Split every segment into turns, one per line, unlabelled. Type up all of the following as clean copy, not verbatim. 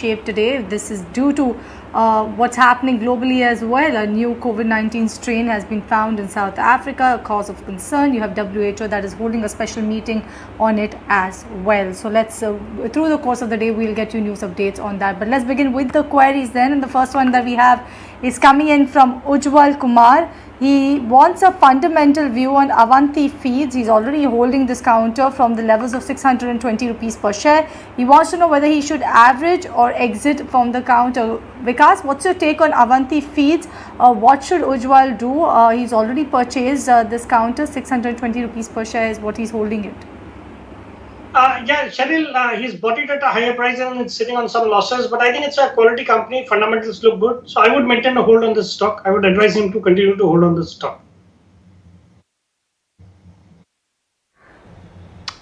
shape today. This is due to what's happening globally as well. A new COVID-19 strain has been found in South Africa, a cause of concern. You have WHO that is holding a special meeting on it as well. So let's, through the course of the day, we'll get you news updates on that. But let's begin with the queries then. And the first one that we have is coming in from Ujjwal Kumar. He wants a fundamental view on Avanti Feeds. He's already holding this counter from the levels of 620 rupees per share. He wants to know whether he should average or exit from the counter. Vikas, what's your take on Avanti Feeds? What should Ujjwal do? He's already purchased this counter. 620 rupees per share is what he's holding it.
Yeah, Cheryl, he's bought it at a higher price and it's sitting on some losses, but I think it's a quality company. Fundamentals look good. So I would maintain a hold on this stock. I would advise him to continue to hold on this stock.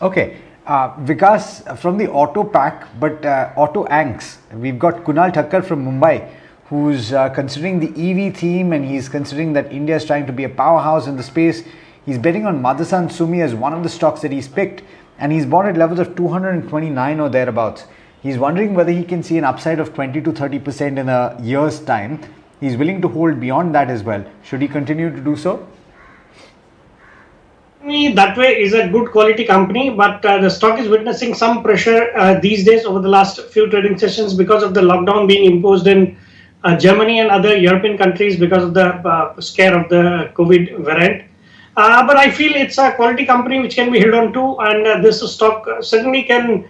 Okay. Vikas, from the auto pack, but auto anks, we've got Kunal Thakkar from Mumbai, who's considering the EV theme, and he's considering that India is trying to be a powerhouse in the space. He's betting on Motherson Sumi as one of the stocks that he's picked, and he's bought at levels of 229 or thereabouts. He's wondering whether he can see an upside of 20 to 30% in a year's time. He's willing to hold beyond that as well. Should he continue to do so?
That way is a good quality company, but the stock is witnessing some pressure these days over the last few trading sessions because of the lockdown being imposed in Germany and other European countries because of the scare of the COVID variant. But I feel it's a quality company which can be held on to, and this stock certainly can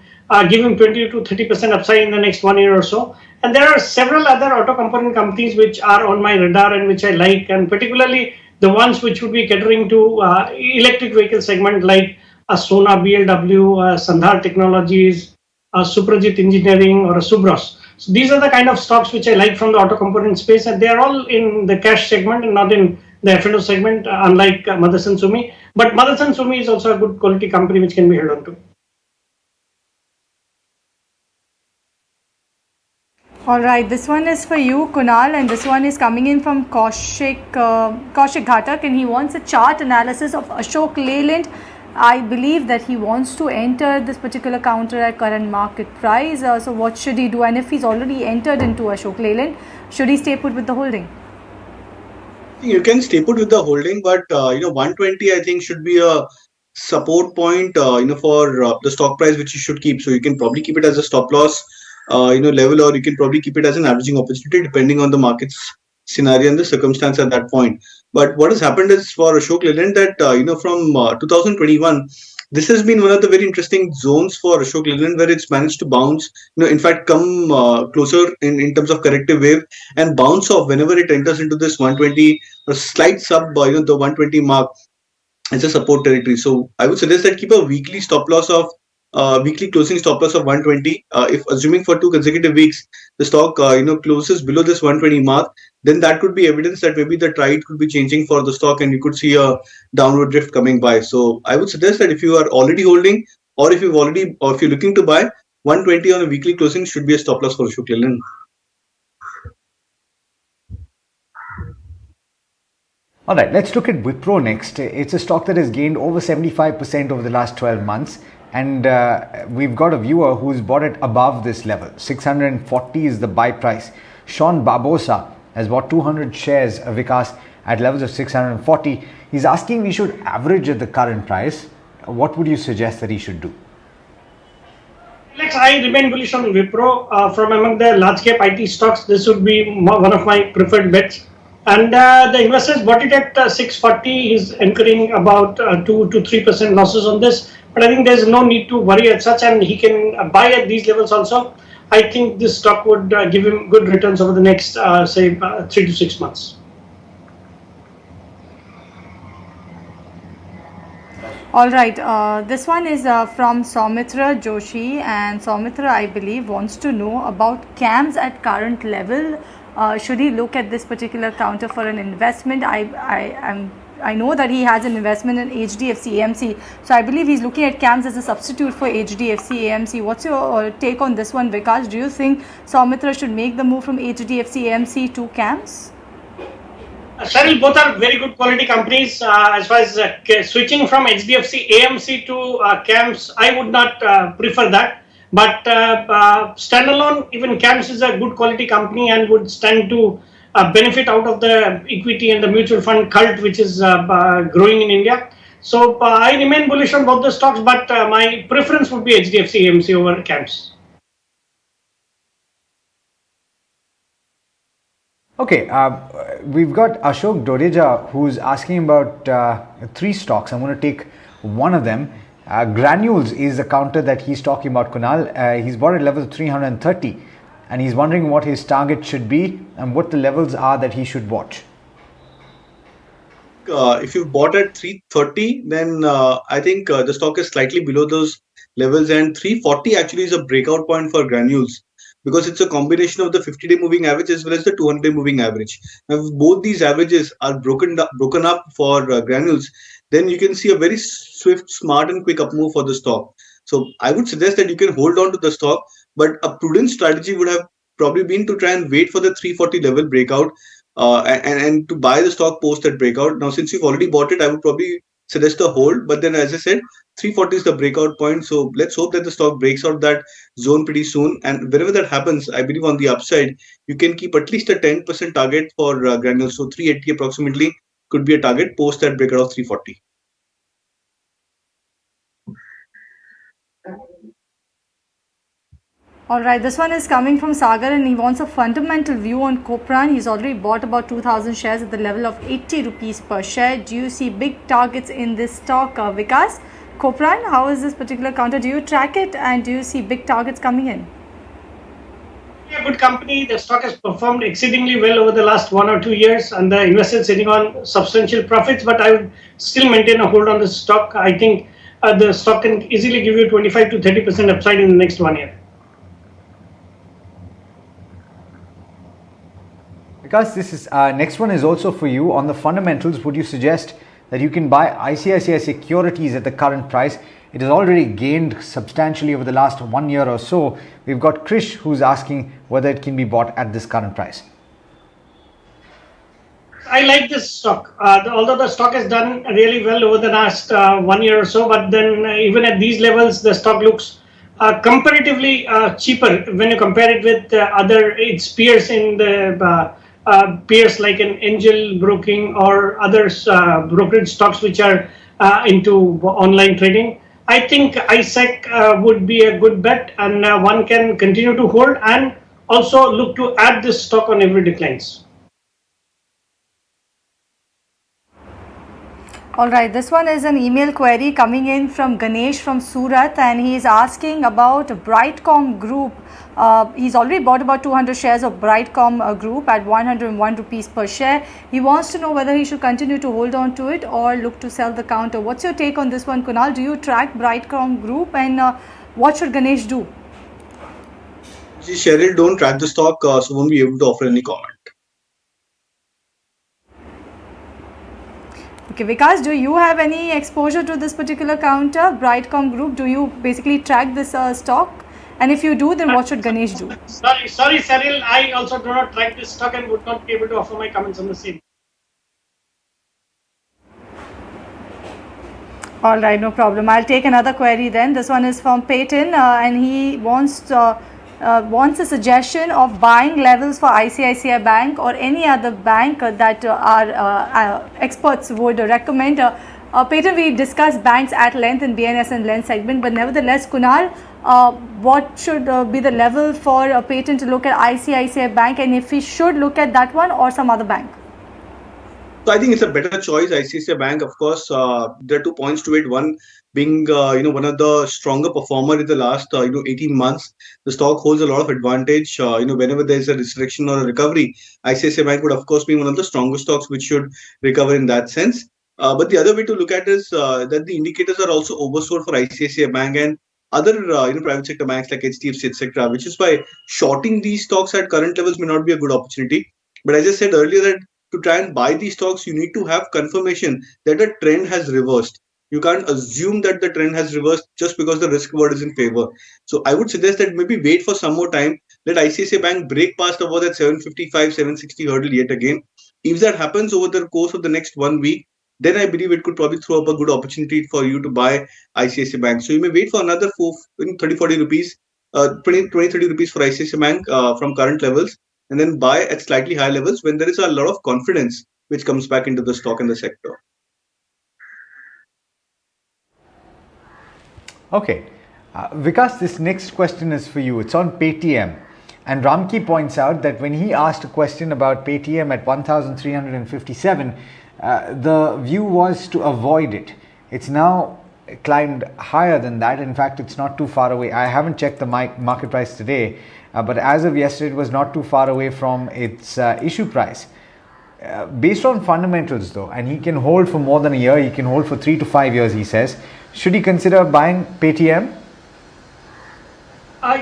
give him 20 to 30% upside in the next 1 year or so. And there are several other auto component companies which are on my radar and which I like, and particularly the ones which would be catering to electric vehicle segment like Sona BLW, Sandhar Technologies, Suprajit Engineering, or Subros. So these are the kind of stocks which I like from the auto component space, and they are all in the cash segment and not in the F&O segment, unlike Motherson Sumi. But Motherson Sumi is also a good quality company which can be held on to.
All right, this one is for you, Kunal, and this one is coming in from Kaushik Ghatak, and he wants a chart analysis of Ashok Leyland. I believe that he wants to enter this particular counter at current market price. So what should he do? And if he's already entered into Ashok Leyland, should he stay put with the holding?
You can stay put with the holding, but 120 I think should be a support point for the stock price which you should keep. So you can probably keep it as a stop loss level, or you can probably keep it as an averaging opportunity depending on the market's scenario and the circumstance at that point. But what has happened is for Ashok Leyland that from 2021, this has been one of the very interesting zones for Ashok Leyland where it's managed to bounce, in fact come closer in terms of corrective wave and bounce off whenever it enters into this 120 or slight sub the 120 mark as a support territory. So I would suggest that keep a weekly stop loss of weekly closing stop loss of 120. If assuming for 2 consecutive weeks the stock closes below this 120 mark, then that could be evidence that maybe the tide could be changing for the stock and you could see a downward drift coming by. So I would suggest that if you are already holding, or if you're looking to buy, 120 on a weekly closing should be a stop loss for Ashok Leyland.
All right, let's look at Wipro next. It's a stock that has gained over 75% over the last 12 months. And we've got a viewer who's bought it above this level. 640 is the buy price. Sean Barbosa has bought 200 shares of Vikas at levels of 640. He's asking we should average at the current price. What would you suggest that he should do?
Alex, I remain bullish on Wipro. From among the large cap IT stocks, this would be one of my preferred bets. And the investors bought it at 640. He's incurring about 2 to 3% losses on this. But I think there's no need to worry as such, and he can buy at these levels also. I think this stock would give him good returns over the next, 3 to 6 months.
All right, this one is from Soumitra Joshi, and Soumitra, I believe, wants to know about CAMS at current level. Should he look at this particular counter for an investment? I know that he has an investment in HDFC AMC, so I believe he's looking at CAMS as a substitute for HDFC AMC. What's your take on this one, Vikas? Do you think Soumitra should make the move from HDFC AMC to CAMS?
Cheryl, both are very good quality companies. As far as switching from HDFC AMC to CAMS, I would not prefer that. But standalone, even CAMS is a good quality company and would stand to benefit out of the equity and the mutual fund cult which is growing in India. So I remain bullish on both the stocks, but my preference would be HDFC AMC over CAMS.
Okay, we've got Ashok Dodeja who's asking about three stocks. I'm going to take one of them. Granules is the counter that he's talking about, Kunal. He's bought at level 330 and he's wondering what his target should be and what the levels are that he should watch.
If you bought at 330, then I think the stock is slightly below those levels, and 340 actually is a breakout point for Granules because it's a combination of the 50-day moving average as well as the 200-day moving average. Now, if both these averages are broken up for Granules, then you can see a very swift, smart, and quick up move for the stock. So I would suggest that you can hold on to the stock, but a prudent strategy would have probably been to try and wait for the 340 level breakout and to buy the stock post that breakout. Now, since you've already bought it, I would probably suggest a hold. But then, as I said, 340 is the breakout point. So let's hope that the stock breaks out that zone pretty soon. And wherever that happens, I believe on the upside, you can keep at least a 10% target for Granules. So 380 approximately could be a target post that breakout of 340.
All right, this one is coming from Sagar and he wants a fundamental view on Kopran. He's already bought about 2,000 shares at the level of 80 rupees per share. Do you see big targets in this stock, Vikas? Kopran, how is this particular counter? Do you track it and do you see big targets coming in?
A good company. The stock has performed exceedingly well over the last 1 or 2 years, and the investors sitting on substantial profits. But I would still maintain a hold on the stock. I think the stock can easily give you 25 to 30% upside in the next 1 year.
Because this is next one is also for you on the fundamentals. Would you suggest that you can buy ICICI Securities at the current price? It has already gained substantially over the last 1 year or so. We've got Krish who's asking whether it can be bought at this current price.
I like this stock. Although the stock has done really well over the last 1 year or so, but then even at these levels, the stock looks comparatively cheaper when you compare it with its peers in the peers like an Angel Broking or others brokerage stocks which are into online trading. I think ISEC would be a good bet, and one can continue to hold and also look to add this stock on every declines.
All right, this one is an email query coming in from Ganesh from Surat, and he is asking about Brightcom Group. He's already bought about 200 shares of Brightcom Group at 101 rupees per share. He wants to know whether he should continue to hold on to it or look to sell the counter. What's your take on this one, Kunal? Do you track Brightcom Group, and what should Ganesh do?
Cheryl, don't track the stock, so won't be able to offer any comment.
Okay, Vikas, do you have any exposure to this particular counter, Brightcom Group? Do you basically track this stock? And if you do, then what should Ganesh do?
Sorry, Cyril. I also do not track this stock and would not be able to offer my comments on the same.
All right, no problem. I'll take another query then. This one is from Paytm, and he wants a suggestion of buying levels for ICICI Bank or any other bank that our experts would recommend. Paytm, we discussed banks at length in BNS and Lens segment, but nevertheless, Kunal, what should be the level for Paytm to look at ICICI Bank, and if we should look at that one or some other bank?
So I think it's a better choice. ICICI Bank, of course, there are 2 points to it. One being, one of the stronger performer in the last, 18 months. The stock holds a lot of advantage. Whenever there is a restriction or a recovery, ICICI Bank would, of course, be one of the strongest stocks which should recover in that sense. But the other way to look at it is that the indicators are also oversold for ICICI Bank and other, private sector banks like HDFC, etc., which is why shorting these stocks at current levels may not be a good opportunity. But as I said earlier, that to try and buy these stocks, you need to have confirmation that a trend has reversed. You can't assume that the trend has reversed just because the risk reward is in favor. So I would suggest that maybe wait for some more time. Let ICICI Bank break past about that 755, 760 hurdle yet again. If that happens over the course of the next 1 week, then I believe it could probably throw up a good opportunity for you to buy ICICI Bank. So you may wait for another 30, 40 rupees 20 30 rupees for ICICI Bank from current levels, and then buy at slightly higher levels when there is a lot of confidence which comes back into the stock and the sector.
Okay. Vikas, this next question is for you. It's on Paytm. And Ramki points out that when he asked a question about Paytm at 1,357, the view was to avoid it. It's now climbed higher than that. In fact, it's not too far away. I haven't checked the market price today, but as of yesterday, it was not too far away from its issue price. Based on fundamentals though, and he can hold for more than a year, he can hold for 3 to 5 years, he says, should he consider buying Paytm?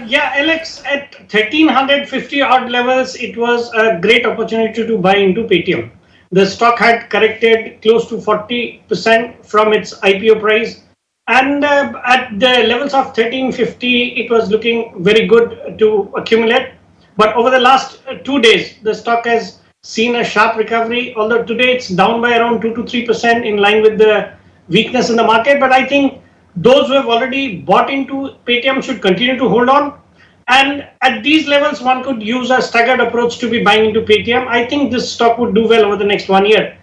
Yeah, Alex, at 1350 odd levels, it was a great opportunity to buy into Paytm. The stock had corrected close to 40% from its IPO price, and at the levels of 1350, it was looking very good to accumulate. But over the last 2 days, the stock has seen a sharp recovery, although today it's down by around 2 to 3% in line with the weakness in the market. But I think those who have already bought into Paytm should continue to hold on. And at these levels, one could use a staggered approach to be buying into Paytm. I think this stock would do well over the next 1 year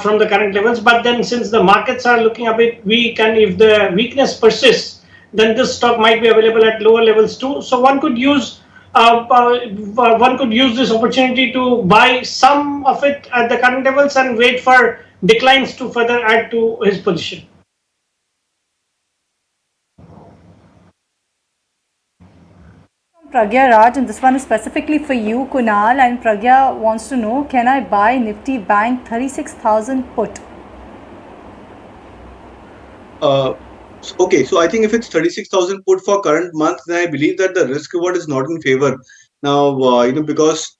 from the current levels. But then since the markets are looking a bit weak, and if the weakness persists, then this stock might be available at lower levels too. So one could use this opportunity to buy some of it at the current levels and wait for declines to further add to his position.
Pragya Raj, and this one is specifically for you, Kunal. And Pragya wants to know, can I buy Nifty Bank 36,000 put?
Okay, so I think if it's 36,000 put for current month, then I believe that the risk reward is not in favor. Now, because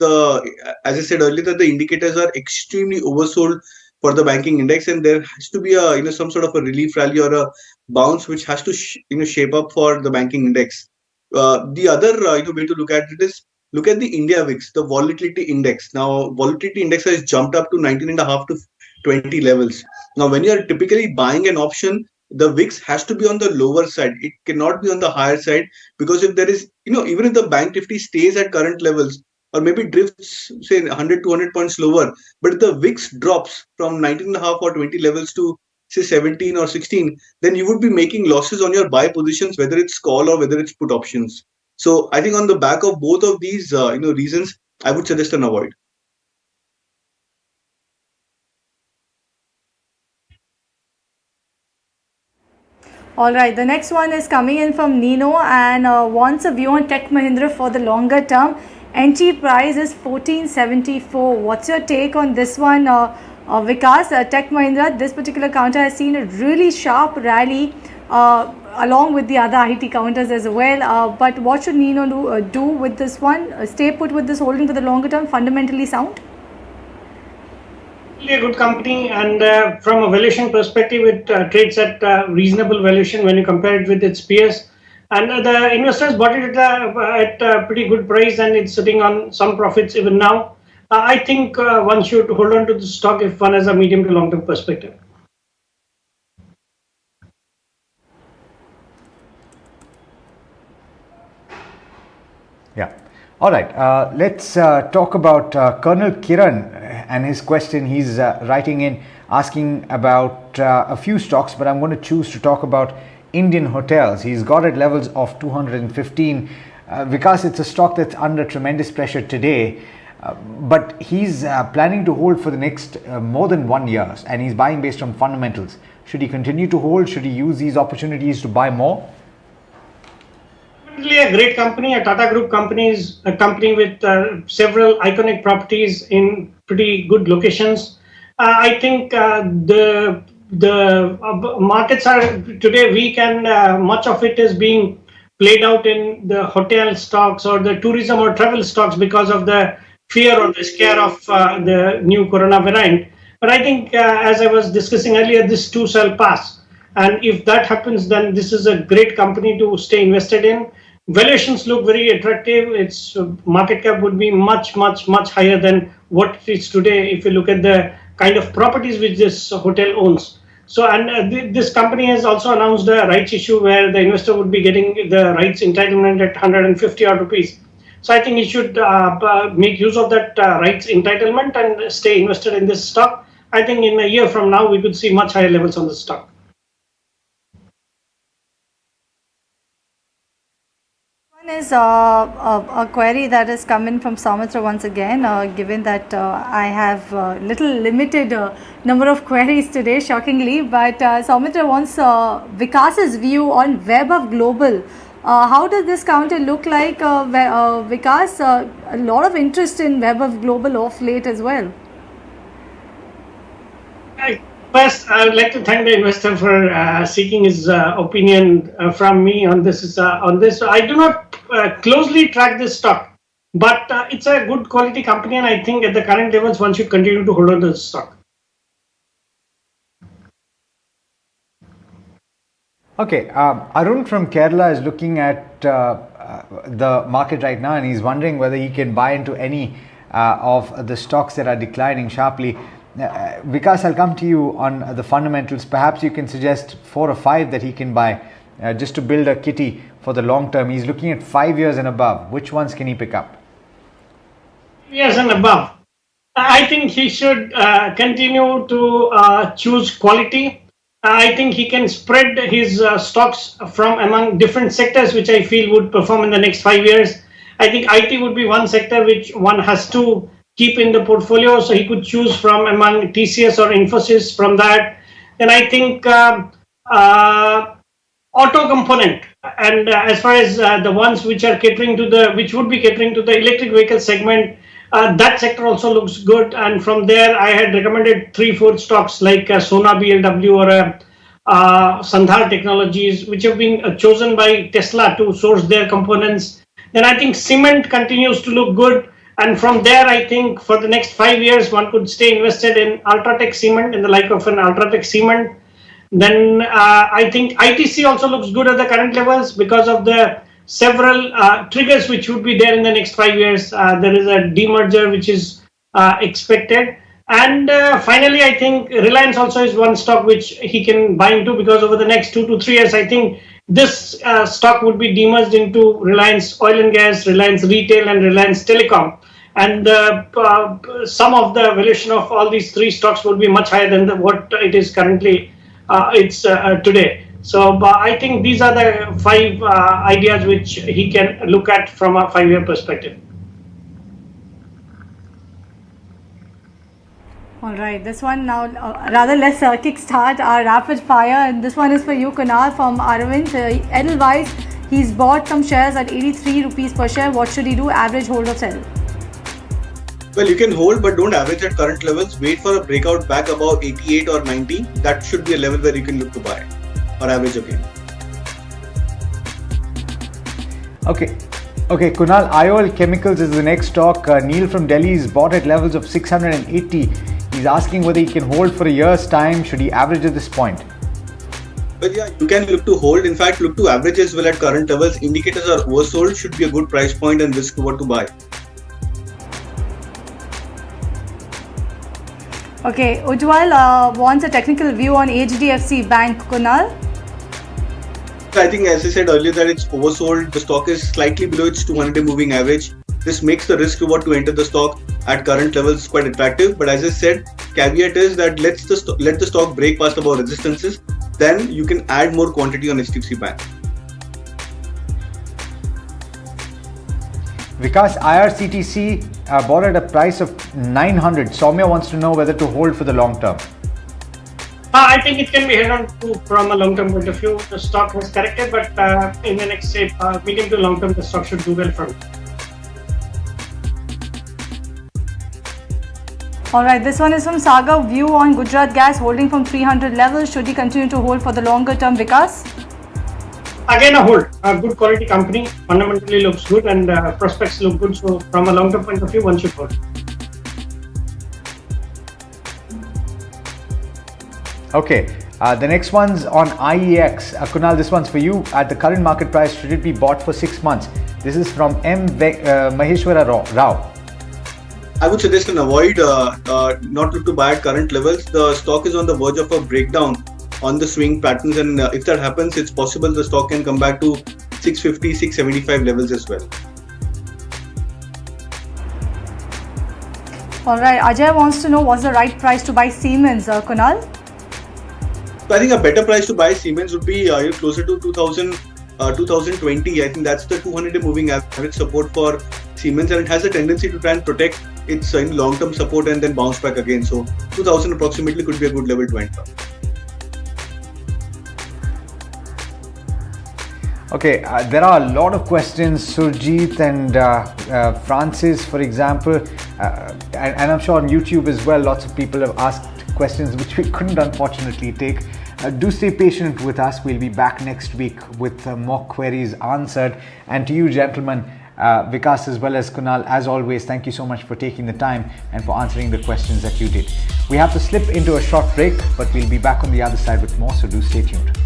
as I said earlier, that the indicators are extremely oversold for the banking index, and there has to be a some sort of a relief rally or a bounce which has to shape up for the banking index. The other way to look at it is look at the India VIX, the volatility index. Now, volatility index has jumped up to 19.5 to 20 levels. Now, when you are typically buying an option, the VIX has to be on the lower side. It cannot be on the higher side, because if there is, even if the bank Nifty stays at current levels or maybe drifts, say 100, 200 points lower, but if the VIX drops from 19.5 or 20 levels to say 17 or 16, then you would be making losses on your buy positions, whether it's call or whether it's put options. So I think on the back of both of these, reasons, I would suggest an avoid.
All right, the next one is coming in from Nino and wants a view on Tech Mahindra for the longer term. Entry price is 1474. What's your take on this one, Vikas? Tech Mahindra, this particular counter has seen a really sharp rally along with the other IT counters as well. But what should Nino do with this one? Stay put with this holding for the longer term, fundamentally sound?
A good company, and from a valuation perspective, it trades at reasonable valuation when you compare it with its peers. And the investors bought it at a pretty good price, and it's sitting on some profits even now. I think one should hold on to the stock if one has a medium to long term perspective.
Yeah. All right. Let's talk about Colonel Kiran and his question. He's writing in asking about a few stocks, but I'm going to choose to talk about Indian hotels. He's got at levels of 215. Vikas, it's a stock that's under tremendous pressure today, but he's planning to hold for the next more than 1 year, and he's buying based on fundamentals. Should he continue to hold? Should he use these opportunities to buy more?
A great company, a Tata Group company is a company with several iconic properties in pretty good locations. I think the markets are today weak, and much of it is being played out in the hotel stocks or the tourism or travel stocks because of the fear or the scare of the new corona variant. But I think, as I was discussing earlier, this too shall pass. And if that happens, then this is a great company to stay invested in. Valuations look very attractive. Its market cap would be much higher than what it is today if you look at the kind of properties which this hotel owns. So, and this company has also announced a rights issue where the investor would be getting the rights entitlement at 150 odd rupees. So I think he should make use of that rights entitlement and stay invested in this stock. I think in a year from now, we could see much higher levels on the stock.
One is a query that is coming from Soumitra once again, given that I have little limited number of queries today, shockingly, but Soumitra wants Vikas's view on Web of Global. How does this counter look like, Vikas? A lot of interest in Web of Global off late as well.
First, I would like to thank the investor for seeking his opinion from me on this. I do not closely track this stock, but it's a good quality company, and I think at the current levels, one should continue to hold on to the stock.
Okay, Arun from Kerala is looking at the market right now, and he's wondering whether he can buy into any of the stocks that are declining sharply. Vikas, I'll come to you on the fundamentals. Perhaps you can suggest 4 or 5 that he can buy just to build a kitty for the long term. He's looking at 5 years and above. Which ones can he pick up?
Years and above. I think he should continue to choose quality. I think he can spread his stocks from among different sectors, which I feel would perform in the next 5 years. I think IT would be one sector which one has to keep in the portfolio, so he could choose from among TCS or Infosys from that. And I think auto component, and as far as the ones which are catering to which would be catering to the electric vehicle segment, that sector also looks good. And from there, I had recommended 3-4 stocks like Sona BLW or Sandhar Technologies, which have been chosen by Tesla to source their components. Then I think cement continues to look good. And from there, I think for the next 5 years, one could stay invested in Ultratech Cement, in the like of an Ultratech Cement. Then I think ITC also looks good at the current levels because of the several triggers which would be there in the next 5 years. There is a demerger which is expected. And finally, I think Reliance also is one stock which he can buy into, because over the next 2 to 3 years, I think this stock would be demerged into Reliance Oil and Gas, Reliance Retail, and Reliance Telecom. And some of the valuation of all these 3 stocks would be much higher than what it is currently. Today. So I think these are the 5 ideas which he can look at from a 5-year perspective.
All right, this one now, rather let's kickstart our rapid fire, and this one is for you, Kunal, from Arvind. Edelweiss, he's bought some shares at 83 rupees per share. What should he do? Average, hold or sell?
Well, you can hold, but don't average at current levels. Wait for a breakout back above 88 or 90. That should be a level where you can look to buy or average again.
Okay, Kunal, IOL Chemicals is the next stock. Neil from Delhi is bought at levels of 680. He's asking whether he can hold for a year's time. Should he average at this point?
Well, yeah, you can look to hold. In fact, look to average as well at current levels. Indicators are oversold. Should be a good price point and risk reward to buy.
Okay, Ujjwal wants a technical view on HDFC Bank, Kunal.
I think, as I said earlier, that it's oversold. The stock is slightly below its 200-day moving average. This makes the risk reward to enter the stock at current levels quite attractive. But as I said, caveat is that let the stock break past above resistances. Then you can add more quantity on HDFC Bank.
Vikas, IRCTC bought at a price of 900. Soumya wants to know whether to hold for the long term.
I think it can be held on to from a long-term point of view. The stock has corrected, but in the next, say, medium to long-term, the stock should do well from it.
All right, this one is from Sagar. View on Gujarat Gas holding from 300 levels. Should he continue to hold for the longer term, Vikas?
Again, a hold. A good quality company, fundamentally looks good, and prospects look good. So from a long-term point of view, one should hold.
Okay, the next one's on IEX. Kunal, this one's for you. At the current market price, should it be bought for 6 months? This is from Maheshwara Rao.
I would suggest an avoid, not look to buy at current levels. The stock is on the verge of a breakdown on the swing patterns, and if that happens, it's possible the stock can come back to 650, 675 levels as well.
All right, Ajay wants to know what's the right price to buy Siemens, Kunal?
So I think a better price to buy Siemens would be closer to 2020. I think that's the 200-day moving average support for Siemens, and it has a tendency to try and protect its long-term support and then bounce back again. So 2000 approximately could be a good level to enter.
Okay, there are a lot of questions, Surjit and Francis, for example, and I'm sure on YouTube as well, lots of people have asked questions which we couldn't unfortunately take. Do stay patient with us. We'll be back next week with more queries answered. And to you gentlemen, Vikas as well as Kunal, as always, thank you so much for taking the time and for answering the questions that you did. We have to slip into a short break, but we'll be back on the other side with more, so do stay tuned.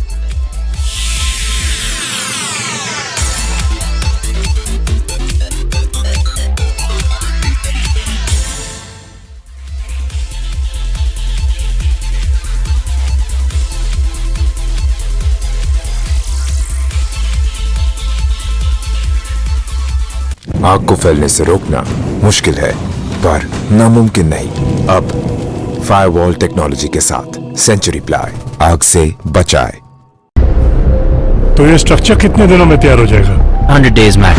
आग को फैलने से रोकना मुश्किल है, पर नामुमकिन नहीं। अब फायरवॉल टेक्नोलॉजी के साथ सेंचुरी प्लाई आग से बचाए।
तो ये स्ट्रक्चर कितने दिनों में तैयार हो जाएगा?
100 days max.